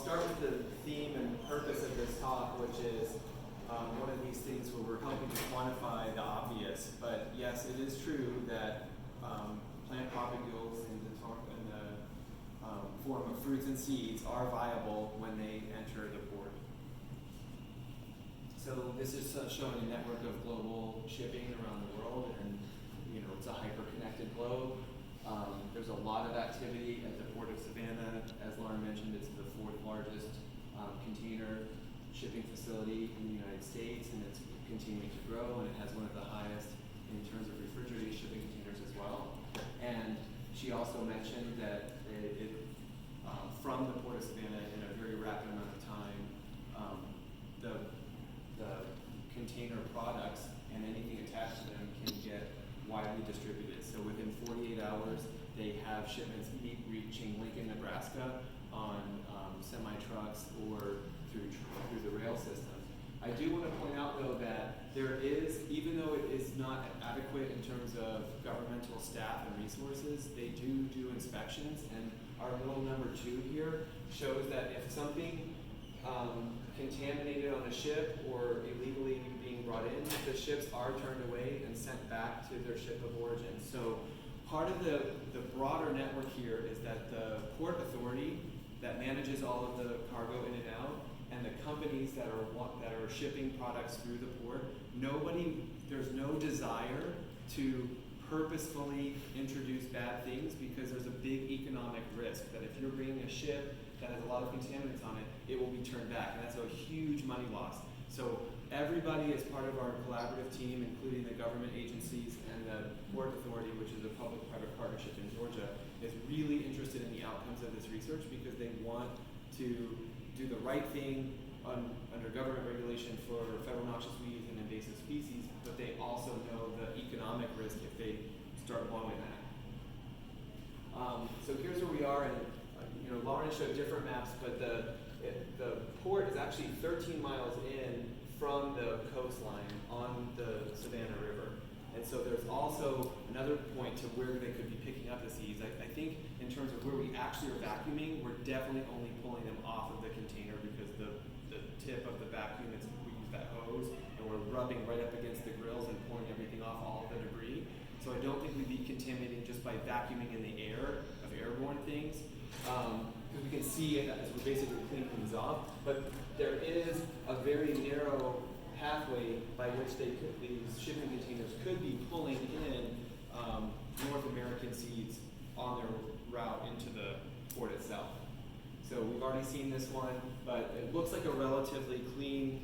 start with the theme and purpose of this talk, which is one of these things where we're helping to quantify the obvious. But yes, it is true that plant propagules in the form of fruits and seeds are viable when they enter the port. So this is showing a network of global shipping around the world, and it's a hyper-connected globe. There's a lot of activity at the Port of Savannah. As Lauren mentioned, it's the 4th largest container shipping facility in the United States, and it's continuing to grow, and it has one of the highest in terms of refrigerated shipping containers as well. And she also mentioned that from the Port of Savannah, in a very rapid amount of time, the container products and anything attached to them can get widely distributed. So within 48 hours, they have shipments reaching Lincoln, Nebraska on semi-trucks or through the rail system. I do want to point out, though, that there is, even though it is not adequate in terms of governmental staff and resources, they do inspections, and our little number 2 here shows that if something contaminated on a ship or illegally being brought in, the ships are turned away and sent back to their ship of origin. So part of the broader network here is that the Port Authority that manages all of the cargo in and out, and the companies that are shipping products through the port, there's no desire to purposefully introduce bad things, because there's a big economic risk that if you're bringing a ship that has a lot of contaminants on it, it will be turned back, and that's a huge money loss. So everybody is part of our collaborative team, including the government agencies and the Port Authority, which is a public-private partnership in Georgia, is really interested in the outcomes of this research, because they want to do the right thing under government regulation for federal noxious weeds and invasive species, but they also know the economic risk if they start blowing that. So here's where we are, and Lauren showed different maps, but the port is actually 13 miles in from the coastline on the Savannah River. And so there's also another point to where they could be picking up the seeds. I think in terms of where we actually are vacuuming, we're definitely only pulling them off of the container, because the tip of the vacuum, we use that hose, and we're rubbing right up against the grills and pulling everything off, all of the debris. So I don't think we'd be contaminating just by vacuuming in the air of airborne things, because we can see it as we're basically cleaning things off. But there is a very narrow pathway by which these shipping containers could be pulling in North American seeds on their route into the port itself. So we've already seen this one, but it looks like a relatively clean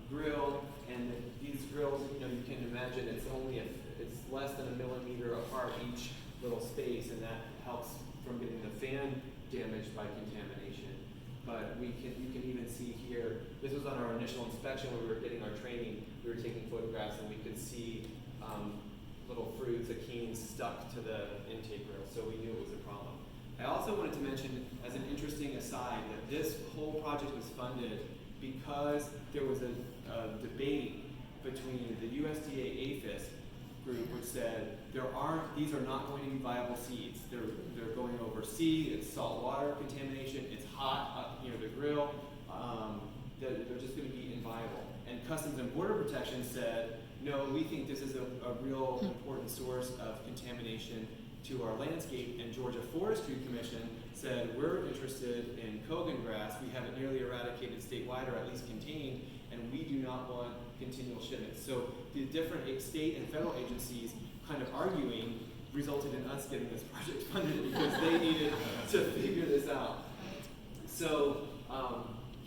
grill, and these grills, you can imagine it's less than a millimeter apart each little space, and that helps from getting the fan damaged by contamination. But you can even see here, this was on our initial inspection when we were getting our training, we were taking photographs, and we could see little fruits, achenes stuck to the intake grill, so we knew it was a problem. I also wanted to mention, as an interesting aside, that this whole project was funded because there was a debate between the USDA APHIS group, which said these are not going to be viable seeds. They're going over sea, it's salt water contamination, it's hot up near the grill, they're just going to be inviable. And Customs and Border Protection said, no, we think this is a real important source of contamination to our landscape, and Georgia Forestry Commission said, we're interested in Kogan grass, we have it nearly eradicated statewide, or at least contained, and we do not want continual shipments. So the different state and federal agencies kind of arguing resulted in us getting this project funded, because they needed to figure this out. So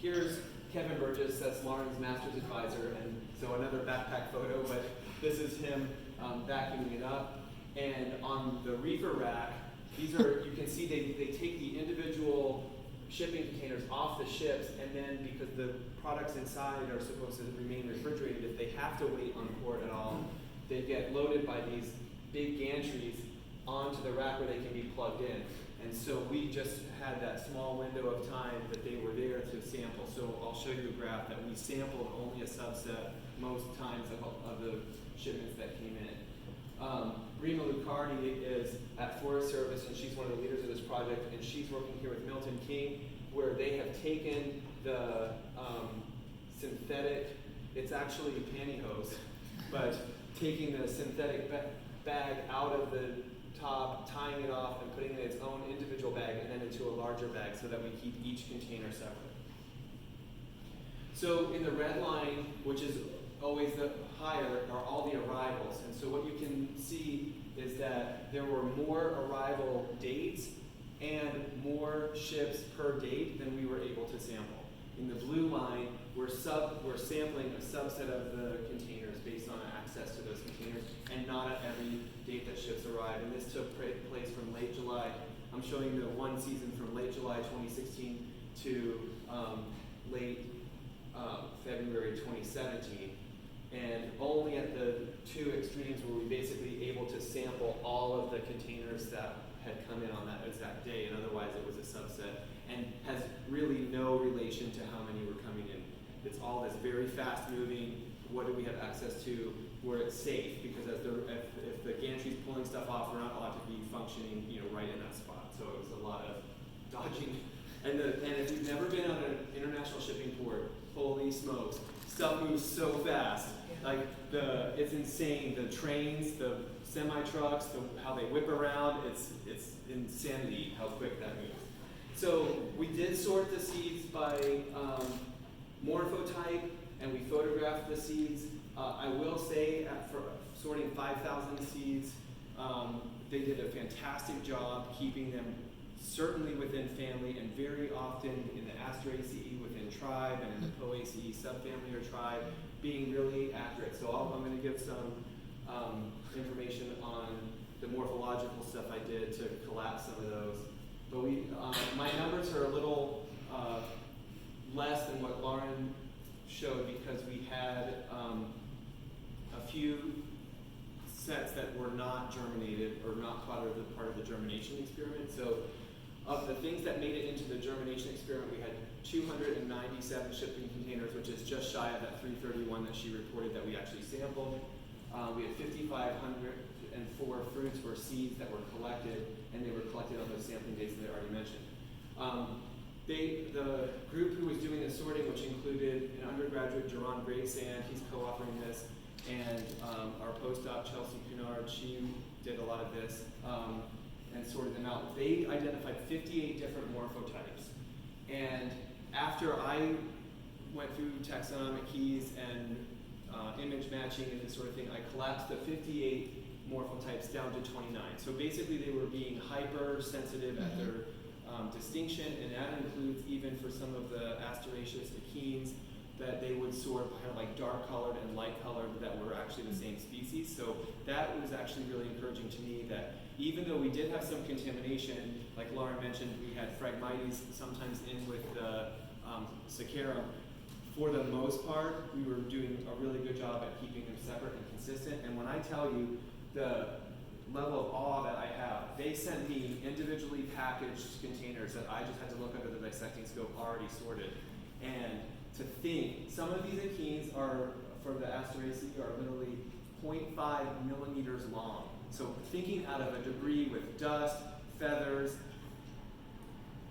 here's Kevin Burgess, that's Lauren's master's advisor, and so another backpack photo, but this is him vacuuming it up. And on the reefer rack, you can see they take the individual shipping containers off the ships, and then because the products inside are supposed to remain refrigerated, if they have to wait on port at all, they get loaded by these big gantries onto the rack where they can be plugged in. And so we just had that small window of time that they were there to sample. So I'll show you a graph that we sampled only a subset most times of the shipments that came in. Rima Lucardi is at Forest Service, and she's one of the leaders of this project, and she's working here with Milton King where they have taken the synthetic, it's actually pantyhose, but taking the synthetic bag out of the top, tying it off, and putting it in its own individual bag, and then into a larger bag so that we keep each container separate. So in the red line, which is always the higher, are all the arrivals. And so what you can see is that there were more arrival dates and more ships per date than we were able to sample. In the blue line, we're sampling a subset of the containers based on access to those containers, and not at every date that ships arrive. And this took place from late July. I'm showing the one season from late July 2016 to late February 2017. And only at the two extremes were we basically able to sample all of the containers that had come in on that exact day, and otherwise it was a subset, and has really no relation to how many were coming in. It's all this very fast moving, what do we have access to, where it's safe, because if the gantry's pulling stuff off, we're not allowed to be functioning, right in that spot. So it was a lot of dodging. And if you've never been on an international shipping port, holy smokes, stuff moves so fast. Like it's insane. The trains, the semi-trucks, how they whip around, it's insanity how quick that moves. So we did sort the seeds by morphotype, and we photographed the seeds. I will say, for sorting 5,000 seeds, they did a fantastic job keeping them certainly within family, and very often in the Asteraceae within tribe, and in the Poaceae subfamily or tribe, being really accurate. So I'm going to give some information on the morphological stuff I did to collapse some of those. But my numbers are a little less than what Lauren showed, because we had a few sets that were not germinated or not part of the germination experiment. So of the things that made it into the germination experiment, we had 297 shipping containers, which is just shy of that 331 that she reported that we actually sampled. We had 5,504 fruits or seeds that were collected, and they were collected on those sampling dates that I already mentioned. The group who was doing the sorting, which included an undergraduate, Jarron Gravesande, he's co-authoring this, and our postdoc, Chelsea Cunard, she did a lot of this, and sorted them out. They identified 58 different morphotypes. And after I went through taxonomic keys and image matching and this sort of thing, I collapsed the 58 morphotypes down to 29. So basically they were being hypersensitive at their distinction, and that includes even for some of the Asteraceous achenes, that they would sort kind of like dark colored and light colored that were actually the same species. So that was actually really encouraging to me, that even though we did have some contamination, like Lauren mentioned, we had Phragmites sometimes in with the Saccharum. For the most part, we were doing a really good job at keeping them separate and consistent. And when I tell you the level of awe that I have, they sent me individually packaged containers that I just had to look under the dissecting scope already sorted. And to think, some of these achenes are, for the Asteraceae, are literally 0.5 millimeters long. So thinking out of a debris with dust, feathers,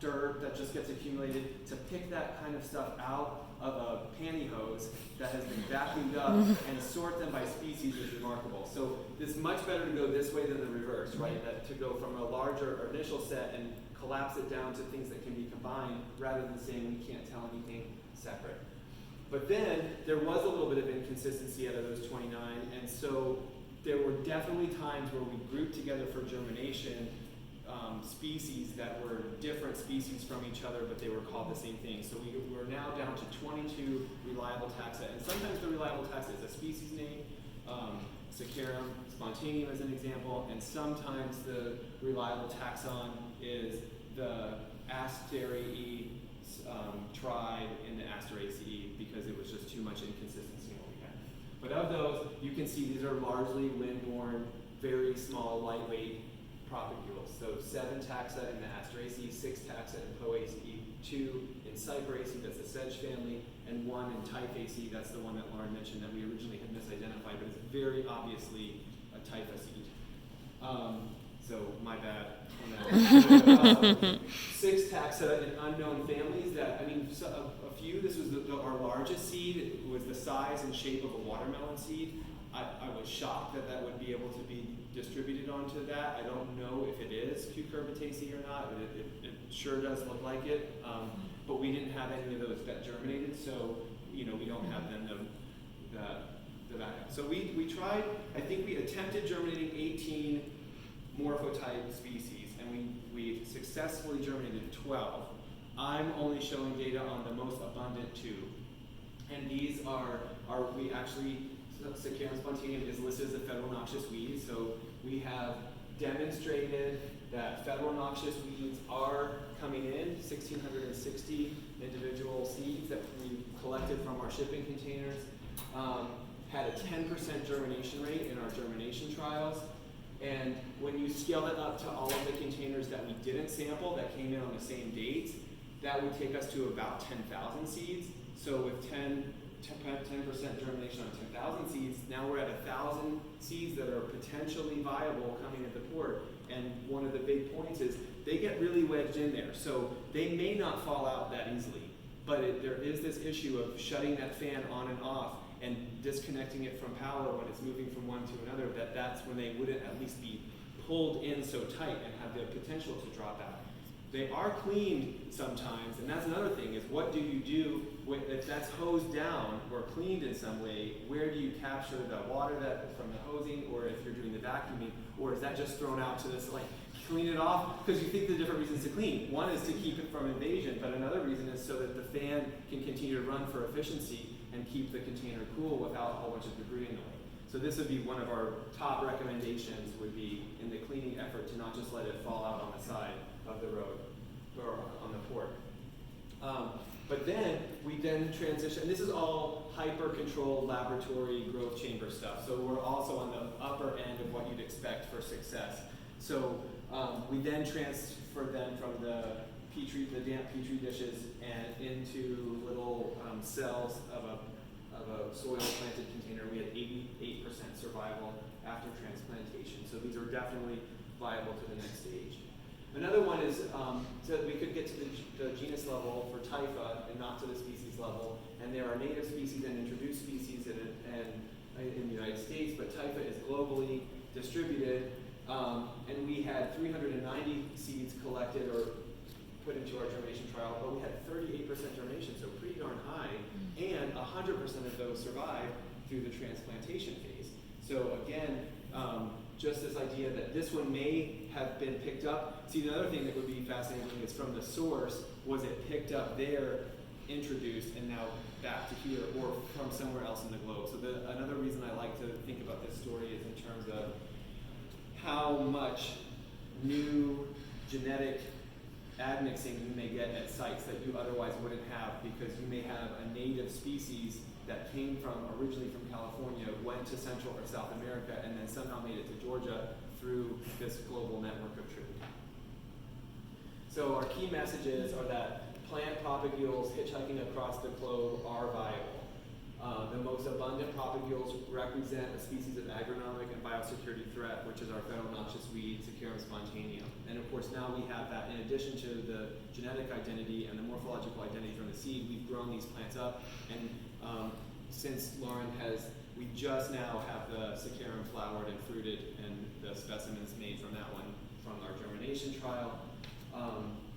dirt that just gets accumulated, to pick that kind of stuff out of a pantyhose that has been vacuumed up and sort them by species is remarkable. So it's much better to go this way than the reverse, right? That to go from a larger initial set and collapse it down to things that can be combined, rather than saying we can't tell anything separate. But then there was a little bit of inconsistency out of those 29, and so there were definitely times where we grouped together for germination species that were different species from each other, but they were called the same thing. So we're now down to 22 reliable taxa, and sometimes the reliable taxa is a species name, Saccharum, spontaneum as an example, and sometimes the reliable taxon is the Asteraceae tribe in the Asteraceae, because it was just too much inconsistency in what we had. But of those, you can see these are largely wind-borne, very small, lightweight propagules. So 7 taxa in the Asteraceae, 6 taxa in Poaceae, 2 in Cyperaceae, that's the sedge family, and 1 in Typhaceae, that's the one that Lauren mentioned that we originally had misidentified, but it's very obviously a Typhaceae. So my bad on that. 6 taxa in unknown families that, I mean, so a few, this was our largest seed. It was the size and shape of a watermelon seed. I was shocked that that would be able to be distributed onto that. I don't know if it is cucurbitaceae or not, but it sure does look like it. But we didn't have any of those that germinated, so we don't have then the backup. So we tried, I think we attempted germinating 18 morphotype species, and we successfully germinated 12. I'm only showing data on the most abundant 2. And these we actually, Saccharum spontaneum is listed as a federal noxious weed, so we have demonstrated that federal noxious weeds are coming in, 1,660 individual seeds that we collected from our shipping containers. Had a 10% germination rate in our germination trials. And when you scale it up to all of the containers that we didn't sample that came in on the same dates, that would take us to about 10,000 seeds. So with 10% germination on 10,000 seeds, now we're at 1,000 seeds that are potentially viable coming at the port. And one of the big points is they get really wedged in there. So they may not fall out that easily, but there is this issue of shutting that fan on and off and disconnecting it from power when it's moving from one to another, that's when they wouldn't at least be pulled in so tight and have the potential to drop out. They are cleaned sometimes, and that's another thing, is what do you do if that's hosed down or cleaned in some way? Where do you capture the water from the hosing, or if you're doing the vacuuming, or is that just thrown out to this, clean it off? Because you think the different reasons to clean. One is to keep it from invasion, but another reason is so that the fan can continue to run for efficiency and keep the container cool without a whole bunch of debris in the way. So this would be one of our top recommendations, would be in the cleaning effort to not just let it fall out on the side of the road or on the port. But then we transition, and this is all hyper-controlled laboratory growth chamber stuff. So we're also on the upper end of what you'd expect for success. So we then transfer them from the damp petri dishes and into little cells of a soil planted container. We had 88% survival after transplantation. So these are definitely viable to the next stage. Another one is so that we could get to the genus level for Typha and not to the species level. And there are native species and introduced species in the United States, but Typha is globally distributed. And we had 390 seeds collected or put into our germination trial, but we had 38% germination, so pretty darn high, and 100% of those survived through the transplantation phase. So again, just this idea that this one may have been picked up. See, the other thing that would be fascinating is from the source, was it picked up there, introduced, and now back to here, or from somewhere else in the globe? So another reason I like to think about this story is in terms of how much new genetic admixing you may get at sites that you otherwise wouldn't have, because you may have a native species that came originally from California, went to Central or South America, and then somehow made it to Georgia through this global network of trade. So our key messages are that plant propagules hitchhiking across the globe are viable. The most abundant propagules represent a species of agronomic and biosecurity threat, which is our federal noxious weed, Saccharum spontaneum. And of course, now we have that in addition to the genetic identity and the morphological identity from the seed. We've grown these plants up, and since Lauren we just now have the Saccharum flowered and fruited, and the specimens made from that one from our germination trial.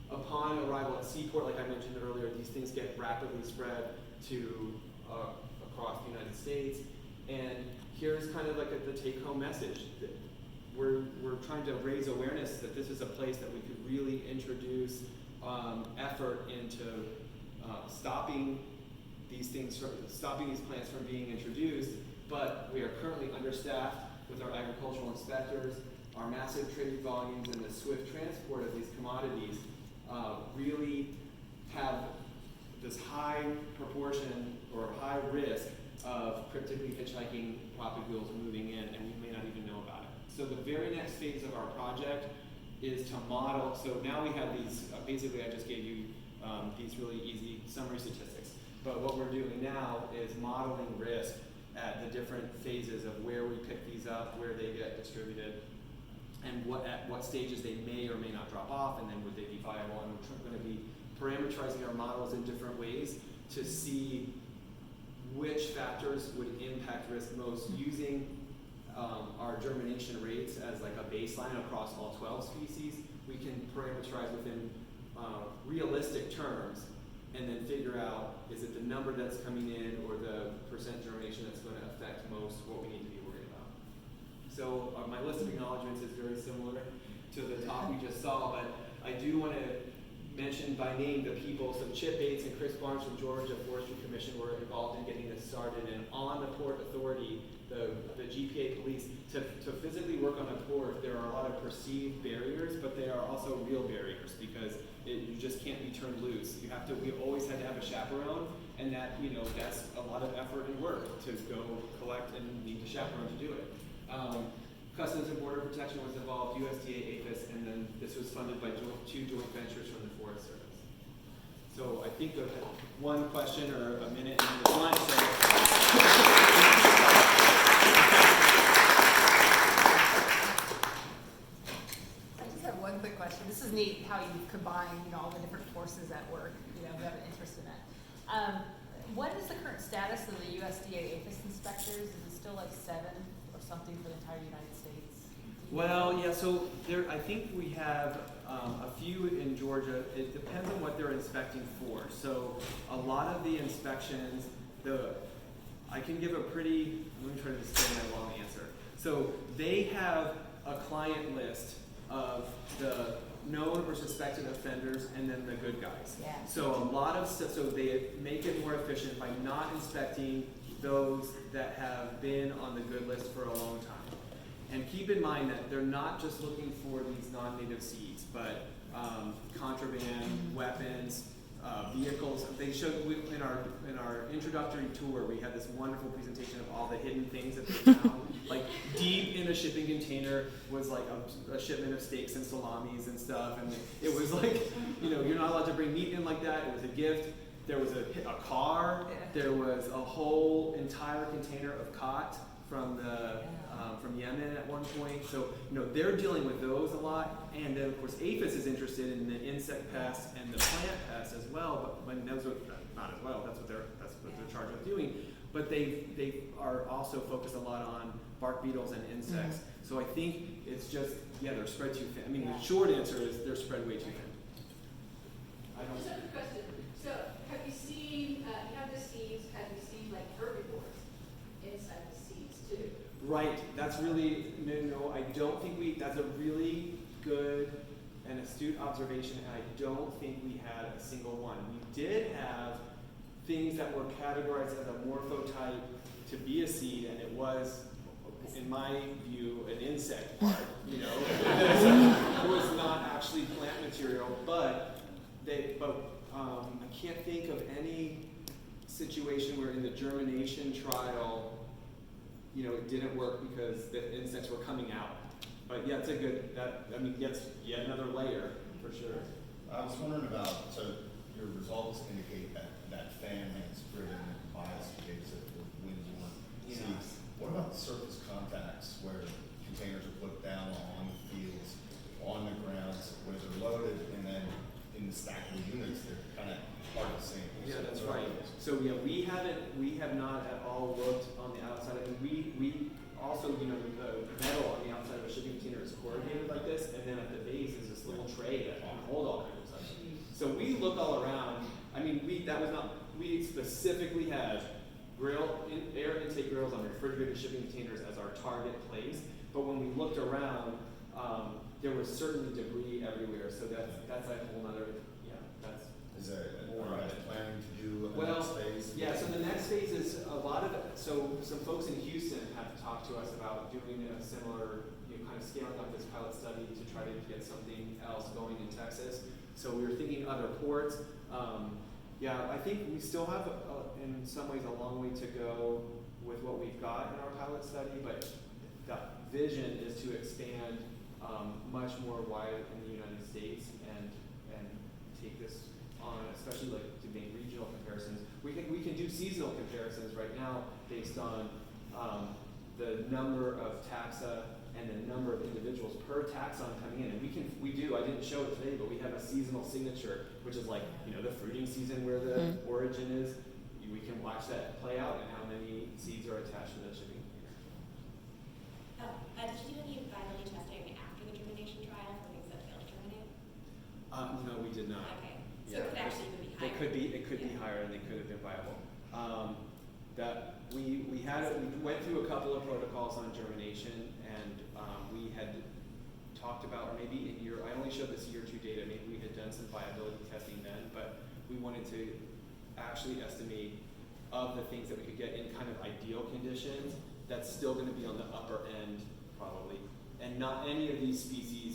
Upon arrival at seaport, like I mentioned earlier, these things get rapidly spread to across the United States. And here's kind of the take-home message that we're trying to raise awareness that this is a place that we could really introduce effort into stopping these plants from being introduced. But we are currently understaffed with our agricultural inspectors. Our massive trade volumes and the swift transport of these commodities really have this high proportion or high risk of cryptically hitchhiking propagules moving in, and we may not even know about it. So the very next phase of our project is to model. So now we have these, basically I just gave you these really easy summary statistics. But what we're doing now is modeling risk at the different phases of where we pick these up, where they get distributed. and at what stages they may or may not drop off, and then would they be viable. And we're going to be parameterizing our models in different ways to see which factors would impact risk most, using our germination rates as like a baseline across all 12 species. We can parameterize within realistic terms and then figure out, is it the number that's coming in or the percent germination that's going to affect most what we need to be worried about. So my list of acknowledgements is very similar to the talk we just saw, but I do want to mention by name the people. So Chip Bates and Chris Barnes from Georgia Forestry Commission were involved in getting this started, and on the Port Authority, the GPA police, to physically work on a port, there are a lot of perceived barriers, but they are also real barriers, because you just can't be turned loose. We always had to have a chaperone, and that, that's a lot of effort and work to go collect and need the chaperone to do it. Customs and Border Protection was involved, USDA, APHIS, and then this was funded by two joint ventures from the Forest Service. So I think one question or a minute and then lunch. I just have one quick question. This is neat how you combine, all the different forces at work, who have an interest in it. What is the current status of the USDA APHIS inspectors? Is it still like 7 or something for the entire United States? Well, yeah, so I think we have a few in Georgia. It depends on what they're inspecting for. So a lot of the inspections, I can give let me try to explain my long answer. So they have a client list of the known or suspected offenders and then the good guys. Yeah. So a lot of stuff, so they make it more efficient by not inspecting those that have been on the good list for a long time. And keep in mind that they're not just looking for these non-native seeds, but contraband, weapons, vehicles. They showed in our introductory tour, we had this wonderful presentation of all the hidden things that they found. Like deep in a shipping container was like a shipment of steaks and salamis and stuff, and it was like, you're not allowed to bring meat in like that. It was a gift. There was a car. There was a whole entire container of cod from Yemen at one point. So they're dealing with those a lot, and then of course APHIS is interested in the insect pests and the plant pests as well. But those are not as well. That's what they're charged with doing. But they are also focused a lot on bark beetles and insects. Mm-hmm. So I think it's just they're spread too thin. I mean, the short answer is they're spread way too thin. Just a quick question. So have you seen? You have the seeds. Have you seen like herbivores inside the seeds too? Right, that's really, no, I don't think that's a really good and astute observation, and I don't think we had a single one. We did have things that were categorized as a morphotype to be a seed, and it was, in my view, an insect part, It was not actually plant material, but I can't think of any situation where in the germination trial, it didn't work because the insects were coming out. But yeah, it's that's yet another layer for sure. I was wondering about, so your results indicate that fan has driven bias against it with windborne seeds. What about the surface contacts where containers are put down on the fields, on the grounds, where they're loaded, and then in the stackable units, they're kind of part of the same. Yeah, that's right. So yeah, we have not at all looked on the outside. I mean, we also, the metal on the outside of a shipping container is corrugated like this, and then at the base is this little tray that can hold all kinds of stuff. So we look all around. I mean, we specifically had air intake grills on refrigerated shipping containers as our target place. But when we looked around, there was certainly debris everywhere. So that's a whole other. Is there planning to do a next phase? Yeah, so the next phase is a lot of so some folks in Houston have talked to us about doing a similar, kind of scaling up this pilot study to try to get something else going in Texas. So we were thinking other ports. I think we still have, in some ways, a long way to go with what we've got in our pilot study, but the vision is to expand much more wide in the United States and take this on, especially to make regional comparisons. We can do seasonal comparisons right now based on the number of taxa and the number of individuals per taxon coming in. And we do, I didn't show it today, but we have a seasonal signature, which is like, you know, the fruiting season where the origin is. We can watch that play out and how many seeds are attached to the shipping container. Did you do any viability testing after the germination trial for things that failed to germinate? No, we did not. Okay. So it could actually even be higher. It could be higher, and they could have been viable. We went through a couple of protocols on germination, and we had talked about, or maybe I only showed this year 2 data. Maybe we had done some viability testing then, but we wanted to actually estimate of the things that we could get in kind of ideal conditions. That's still going to be on the upper end probably, and not any of these species